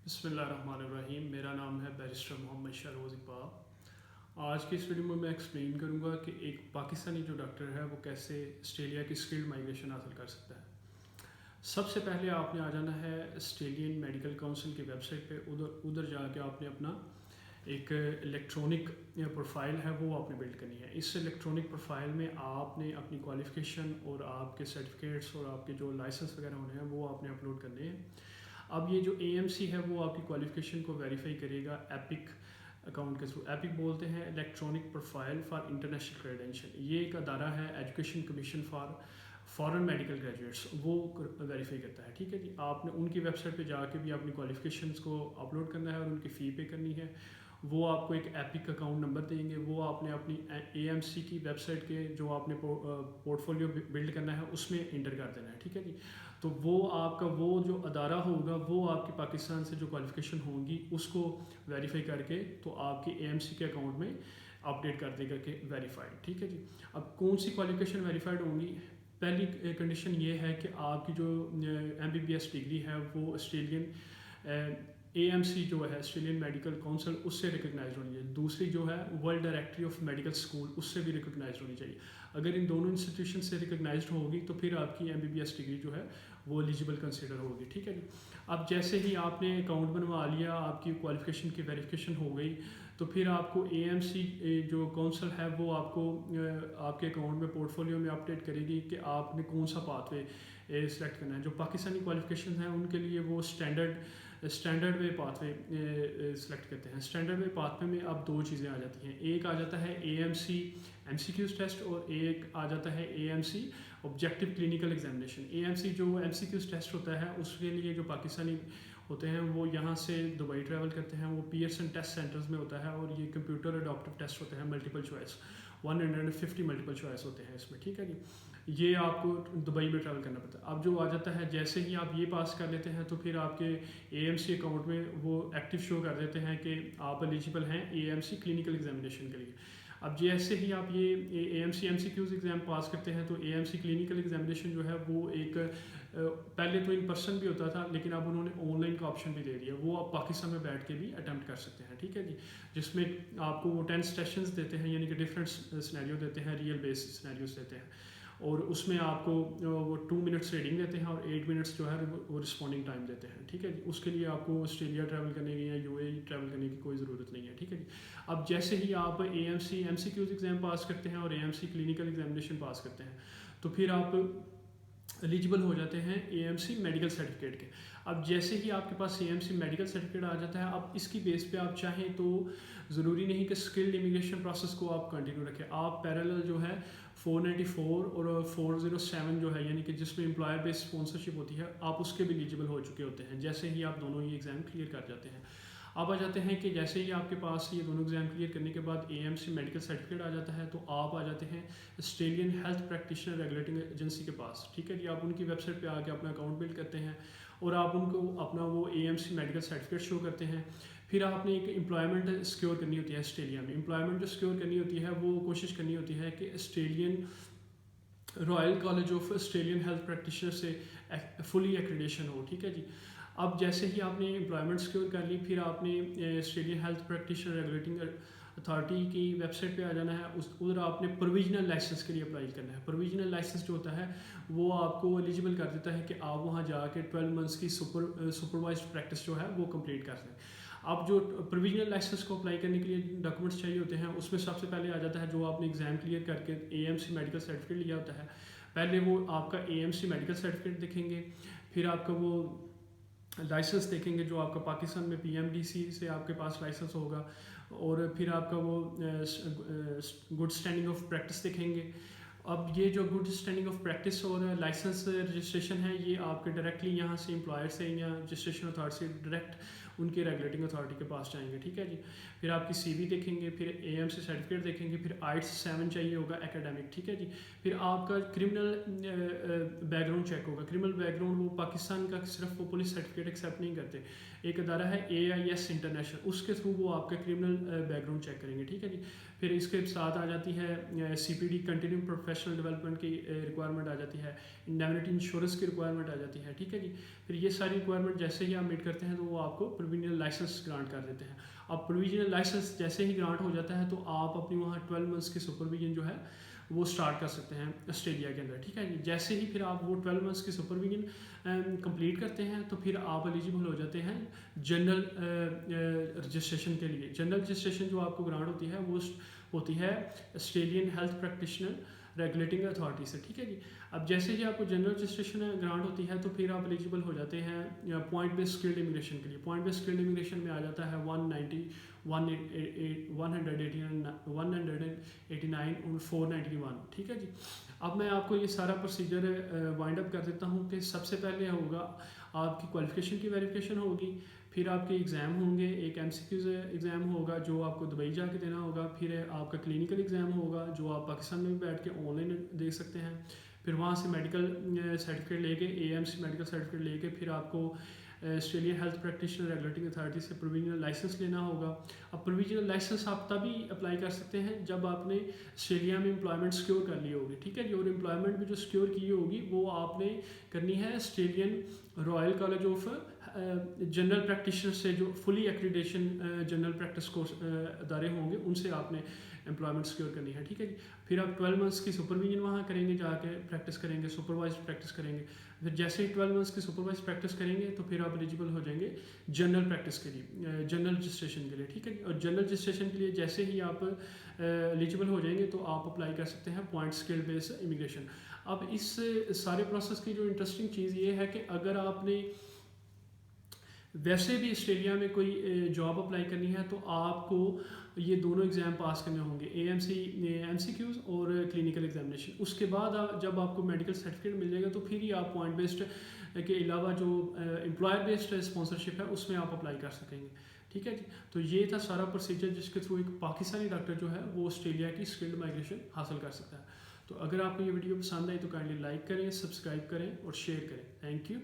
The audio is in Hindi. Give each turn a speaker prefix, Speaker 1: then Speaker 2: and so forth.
Speaker 1: बिस्मिल्लाहिर्रहमानिर्रहीम। मेरा नाम है बैरिस्टर मोहम्मद शहरोज़ इकबाल। आज की इस वीडियो में मैं एक्सप्लेन करूंगा कि एक पाकिस्तानी जो डॉक्टर है वो कैसे ऑस्ट्रेलिया की स्किल्ड माइग्रेशन हासिल कर सकता है। सबसे पहले आपने आ जाना है ऑस्ट्रेलियन मेडिकल काउंसिल की वेबसाइट पे। उधर जाके आपने अपना एक इलेक्ट्रॉनिक प्रोफाइल है वो आपने बिल्ड करनी है। इस इलेक्ट्रॉनिक प्रोफाइल में आपने अपनी क्वालिफ़िकेशन और आपके सर्टिफिकेट्स और आपके जो लाइसेंस वगैरह होने हैं वो आपने अपलोड करने हैं। अब ये जो AMC है वो आपकी क्वालिफ़िकेशन को वेरीफाई करेगा एपिक अकाउंट के थ्रू। एपिक बोलते हैं electronic profile for international credential. ये एक अदारा है education commission for foreign medical graduates, वो वेरीफाई करता है। ठीक है जी, आपने उनकी वेबसाइट पे जाके भी अपनी क्वालिफ़िकेशंस को अपलोड करना है और उनकी फ़ी पे करनी है। वो आपको एक एपिक अकाउंट नंबर देंगे, वो आपने अपनी AMC की वेबसाइट के जो आपने पोर्टफोलियो बिल्ड करना है उसमें इंटर कर देना है। ठीक है जी, तो वो आपका वो जो अदारा होगा वो आपकी पाकिस्तान से जो क्वालिफ़िकेशन होंगी उसको वेरीफाई करके तो आपकी AMC के अकाउंट में अपडेट कर देगा कि वेरीफाइड। ठीक है जी, अब कौन सी क्वालिफ़िकेशन वेरीफाइड होंगी? पहली कंडीशन ये है कि आपकी जो MBBS डिग्री है वो ऑस्ट्रेलियन AMC जो है ऑस्ट्रेलियन मेडिकल काउंसिल उससे रिकगनाइज होनी चाहिए। दूसरी जो है world directory of medical school उससे भी रिकगनाइज होनी चाहिए। अगर इन दोनों इंस्टीट्यूशन से रिकगनाइज होगी तो फिर आपकी MBBS डिग्री जो है वो एलिजिबल कंसिडर होगी। ठीक है जी, अब जैसे ही आपने अकाउंट बनवा लिया, आपकी क्वालिफिकेशन की वेरिफिकेशन हो गई, तो फिर आपको AMC जो काउंसिल है वो आपको आपके अकाउंट में पोर्टफोलियो में अपडेट करेगी कि आपने कौन सा पाथवे सेलेक्ट करना है। जो पाकिस्तानी क्वालिफिकेशन हैं उनके लिए वो स्टैंडर्ड वे पाथवे सेलेक्ट करते हैं। स्टैंडर्ड वे पाथवे में अब दो चीज़ें आ जाती हैं। एक आ जाता है AMC MCQs टेस्ट और एक आ जाता है AMC objective clinical examination. AMC जो MCQs टेस्ट होता है उसके लिए जो पाकिस्तानी होते हैं वो यहाँ से दुबई ट्रैवल करते हैं, वो पियर्सन टेस्ट सेंटर्स में होता है और ये कंप्यूटर अडॉप्टिव टेस्ट होते हैं मल्टीपल चॉइस। 150 मल्टीपल चॉइस होते हैं इसमें। ठीक है जी, ये आपको दुबई में ट्रैवल करना पड़ता है। अब जो आ जाता है जैसे ही आप ये पास कर लेते हैं तो फिर आपके AMC अकाउंट में वो एक्टिव शो कर देते हैं कि आप एलिजिबल हैं AMC क्लिनिकल एग्जामिनेशन के लिए। अब जैसे ही आप ये AMC MCQs एग्ज़ाम पास करते हैं तो AMC क्लिनिकल एग्जामिनेशन जो है वो एक पहले तो इन पर्सन भी होता था लेकिन अब उन्होंने ऑनलाइन का ऑप्शन भी दे दिया। वो आप पाकिस्तान में बैठ के भी अटैम्प्ट कर सकते हैं। ठीक है जी, जिसमें आपको वो 10 सेशंस देते हैं, यानी कि डिफरेंट सिनेरियो देते हैं, रियल बेस्ड सिनेरियोस देते हैं और उसमें आपको वो 2 मिनट्स रीडिंग देते हैं और 8 मिनट्स जो है वो रिस्पॉन्डिंग टाइम देते हैं। ठीक है जी, उसके लिए आपको ऑस्ट्रेलिया ट्रैवल करने की या UAE ट्रैवल करने की कोई ज़रूरत नहीं है। ठीक है जी, अब जैसे ही आप AMC MCQs एग्ज़ाम पास करते हैं और AMC क्लिनिकल एग्जामिनेशन पास करते हैं तो फिर आप एलिजिबल हो जाते हैं AMC मेडिकल सर्टिफिकेट के। अब जैसे ही आपके पास AMC मेडिकल सर्टिफिकेट आ जाता है, अब इसकी बेस पे आप चाहें तो ज़रूरी नहीं कि स्किल्ड इमिग्रेशन प्रोसेस को आप कंटिन्यू रखें। आप पैरेलल जो है 494 और 407 जो है यानी कि जिसमें एम्प्लॉयर बेस्ड स्पॉन्सरशिप होती है, आप उसके भी एलिजिबल हो चुके होते हैं जैसे ही आप दोनों ही एग्ज़ाम क्लियर कर जाते हैं। अब आ जाते हैं कि जैसे ही आपके पास ये दोनों एग्जाम क्लियर करने के बाद AMC मेडिकल सर्टिफिकेट आ जाता है तो आप आ जाते हैं Australian health practitioner regulating agency के पास। ठीक है जी, आप उनकी वेबसाइट पे आके अपना अकाउंट बिल्ड करते हैं और आप उनको अपना वो AMC मेडिकल सर्टिफिकेट शो करते हैं। फिर आपने एक एम्प्लॉयमेंट सिक्योर करनी होती है ऑस्ट्रेलिया में। एम्प्लॉयमेंट जो सिक्योर करनी होती है वो कोशिश करनी होती है कि Australian royal college of Australian health practitioner से फुली एक्रेडिशन हो। ठीक है जी, अब जैसे ही आपने एम्प्लॉयमेंट सिक्योर कर ली फिर आपने Australian health practitioner regulating authority की वेबसाइट पे आ जाना है। उधर आपने प्रोविजनल लाइसेंस के लिए अप्लाई करना है। प्रोविजनल लाइसेंस जो होता है वो आपको एलिजिबल कर देता है कि आप वहाँ जाके 12 मंथ्स की सुपरवाइज्ड प्रैक्टिस जो है वो कंप्लीट कर लें। अब जो प्रोविजनल लाइसेंस को अप्लाई करने के लिए डॉक्यूमेंट्स चाहिए होते हैं उसमें सबसे पहले आ जाता है जो आपने एग्ज़ाम क्लियर करके AMC मेडिकल सर्टिफिकेट लिया होता है। पहले वो आपका AMC मेडिकल सर्टिफिकेट देखेंगे, फिर आपका वो लाइसेंस देखेंगे जो आपका पाकिस्तान में PMDC से आपके पास लाइसेंस होगा और फिर आपका वो गुड स्टैंडिंग ऑफ प्रैक्टिस देखेंगे। अब ये जो गुड स्टैंडिंग ऑफ प्रैक्टिस और लाइसेंस रजिस्ट्रेशन है ये आपके डायरेक्टली यहाँ से एम्प्लॉयर से या रजिस्ट्रेशन अथॉरिटी से डायरेक्ट उनके रेगुलेटिंग अथॉरिटी के पास जाएंगे। ठीक है जी, फिर आपकी CV देखेंगे, फिर AMC सर्टिफिकेट देखेंगे, फिर IELTS 7 चाहिए होगा एकेडमिक। ठीक है जी, फिर आपका क्रिमिनल बैकग्राउंड चेक होगा। क्रिमिनल बैकग्राउंड वो पाकिस्तान का सिर्फ वो पुलिस सर्टिफिकेट एक्सेप्ट नहीं करते, एक अदारा है AIS इंटरनेशनल, उसके थ्रू वो आपका क्रिमिनल बैकग्राउंड चेक करेंगे, ठीक है जी। फिर इसके साथ आ जाती है CPD कंटिन्यू प्रोफेशनल डेवलपमेंट की रिक्वायरमेंट आ जाती है, इंडेमनिटी इंश्योरेंस की रिक्वायरमेंट आ जाती है, ठीक है जी। फिर ये सारी रिक्वायरमेंट जैसे ही आप मीट करते हैं तो वो आपको प्रोविजनल लाइसेंस ग्रांट कर देते हैं। अब प्रोविजनल लाइसेंस जैसे ही ग्रांट हो जाता है तो आप अपनी वहाँ 12 मंथ्स की सुपरविजन जो है वो स्टार्ट कर सकते हैं ऑस्ट्रेलिया के अंदर, ठीक है जी। जैसे ही फिर आप वो 12 मंथ्स की सुपरविजन कंप्लीट करते हैं तो फिर आप एलिजिबल हो जाते हैं जनरल रजिस्ट्रेशन के लिए। जनरल रजिस्ट्रेशन जो आपको ग्रांट होती है वो होती है Australian health practitioner regulating authority से, ठीक है जी। अब जैसे ही आपको जनरल रजिस्ट्रेशन ग्रांट होती है तो फिर आप एलिजिबल हो जाते हैं पॉइंट बेस्ड स्किल्ड इमिग्रेशन के लिए। पॉइंट बेस्ड स्किल्ड इमिग्रेशन में आ जाता है 189 और 491, ठीक है जी। अब मैं आपको ये सारा प्रोसीजर वाइंड अप कर देता हूँ कि सबसे पहले होगा आपकी क्वालिफिकेशन की वेरिफिकेशन होगी, फिर आपके एग्ज़ाम होंगे, एक MCQs एग्ज़ाम होगा जो आपको दुबई जाके देना होगा, फिर आपका क्लिनिकल एग्ज़ाम होगा जो आप पाकिस्तान में बैठ के ऑनलाइन दे सकते हैं, फिर वहाँ से मेडिकल सर्टिफिकेट लेके AMC मेडिकल सर्टिफिकेट लेके फिर आपको Australian health practitioner regulating authority से प्रोविजनल लाइसेंस लेना होगा। अब प्रोविजनल लाइसेंस आप तभी अप्लाई कर सकते हैं जब आपने ऑस्ट्रेलिया में एम्प्लॉयमेंट सिक्योर कर ली होगी, ठीक है जी। और एम्प्लॉयमेंट भी जो सिक्योर की होगी वो आपने करनी है Australian royal college of general practitioner से, जो fully accreditation general practice course अदारे होंगे उनसे आपने एम्प्लॉयमेंट सिक्योर करनी है, ठीक है जी। फिर आप 12 मंथ्स की सुपरविजन वहाँ करेंगे, जाके प्रैक्टिस करेंगे, सुपरवाइज्ड प्रैक्टिस करेंगे। फिर जैसे ही 12 मंथ्स की सुपरवाइज प्रैक्टिस करेंगे तो फिर आप एलिजिबल हो जाएंगे जनरल प्रैक्टिस के लिए, जनरल रजिस्ट्रेशन के लिए, ठीक है। और जनरल रजिस्ट्रेशन के लिए जैसे ही आप एलिजिबल हो जाएंगे तो आप अप्लाई कर सकते हैं पॉइंट स्किल बेस्ड इमिग्रेशन। अब इस सारे प्रोसेस की जो इंटरेस्टिंग चीज़ ये है कि अगर आपने वैसे भी ऑस्ट्रेलिया में कोई जॉब अप्लाई करनी है तो आपको ये दोनों एग्ज़ाम पास करने होंगे, MCQs और क्लिनिकल एग्जामिनेशन। उसके बाद जब आपको मेडिकल सर्टिफिकेट मिल जाएगा तो फिर ही आप पॉइंट बेस्ड के अलावा जो एम्प्लॉयर बेस्ड स्पॉन्सरशिप है उसमें आप अप्लाई कर सकेंगे, ठीक है जी। तो ये था सारा प्रोसीजर जिसके थ्रू एक पाकिस्तानी डॉक्टर जो है वो ऑस्ट्रेलिया की स्किल्ड माइग्रेशन हासिल कर सकता है। तो अगर आपको ये वीडियो पसंद आई तो काइंडली लाइक करें, सब्सक्राइब करें और शेयर करें। Thank you.